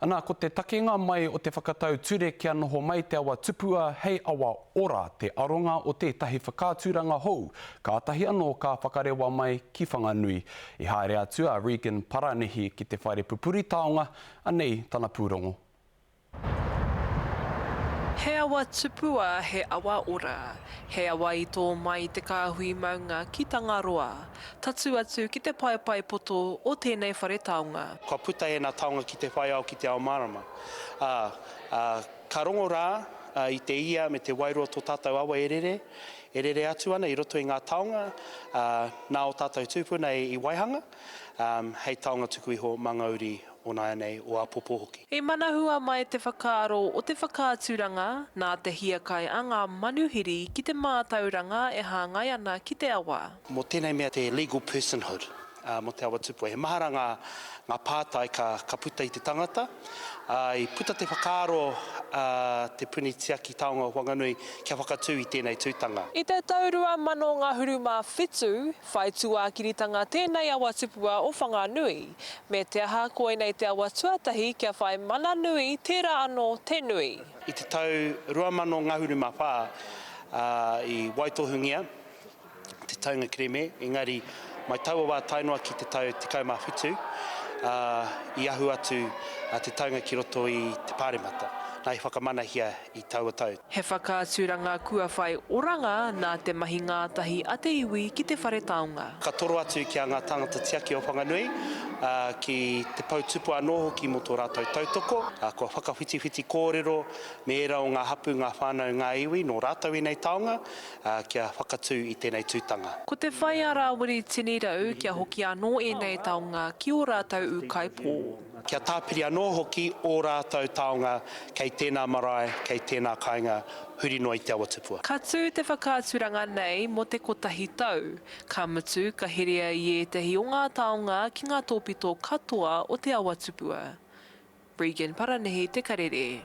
Anā, ko te takenga mai o te whakatau ture kia noho mai te awa tupua hei awa ora te aronga o tētahi whakāturanga hou. Ka atahi anō ka whakarewa mai ki Whanganui. I haere atu a Regan Paranihi ki te whaere pupuri taonga, anei tana pūrongo. He awa tupua he awa ora. He awa i tō mai te kāhui maunga ki Tangaroa. Tatu atu ki te paepae poto o tēnei whare taonga. Kua puta e nā taonga ki te whai au ki te ao marama. Ka rongo rā i te ia me te wairua tō tātou awa e rere atu ana i roto i ngā taonga, nā o tātou tūpuna i Waihanga, hei taonga tuku iho Mangauri o nai nei o Apopo hoki. E manahua mai te whakaaro o te whakāturanga nā te hiakai a ngā manuhiri ki te mātauranga e hāngai ana ki te awa. Mo tēnei mea te legal personhood, mo te awa tupua. He mahara ngā pātai ka puta i te tangata. I puta te whakaaro te puni tiaki taonga o Whanganui kia whakatū i tēnei tūtanga. I te taurua mano ngā huruma whetū, whai tuākiritanga tēnei awa tupua o Whanganui, me te aha koe nei te awa tuatahi kia whai mana nui tērā anō te nui. I te tau rua mano ngā huruma whā i Waitohungia, te taunga kreme, engari mai taua wā tainoa ki te tau te kaumawhitu, i ahu atu te taunga ki roto i te pāremata. Nā i whakamanahia i taua tau. He whakāturanga kua whai oranga nā te mahi ngātahi a te iwi ki te whare taonga. Ka toro atu ki a ngā tangata tiaki o Whanganui, ki te pautupu anō hoki mo tō rātou tautoko, kua whakawhitiwhiti kōrero, me era o ngā hapu, ngā whānau, ngā iwi, no rātou i nei taonga, kia whakatū i tēnei tūtanga. Ko te whai arawiri tinirau kia hoki anō e nei taonga ki o rātou u kaipō. Kia tāpiri anō hoki o rātou taonga kei tēnā marae, kei tēnā kāinga, huri noa i te awa tupua. Ka tū te whakāturanga nei mo te kotahi tau. Ka mutu ka herea i e tehi o ngā taonga ki ngā tōpito katoa o te awa tupua. Regan Paranihi, Te Karere.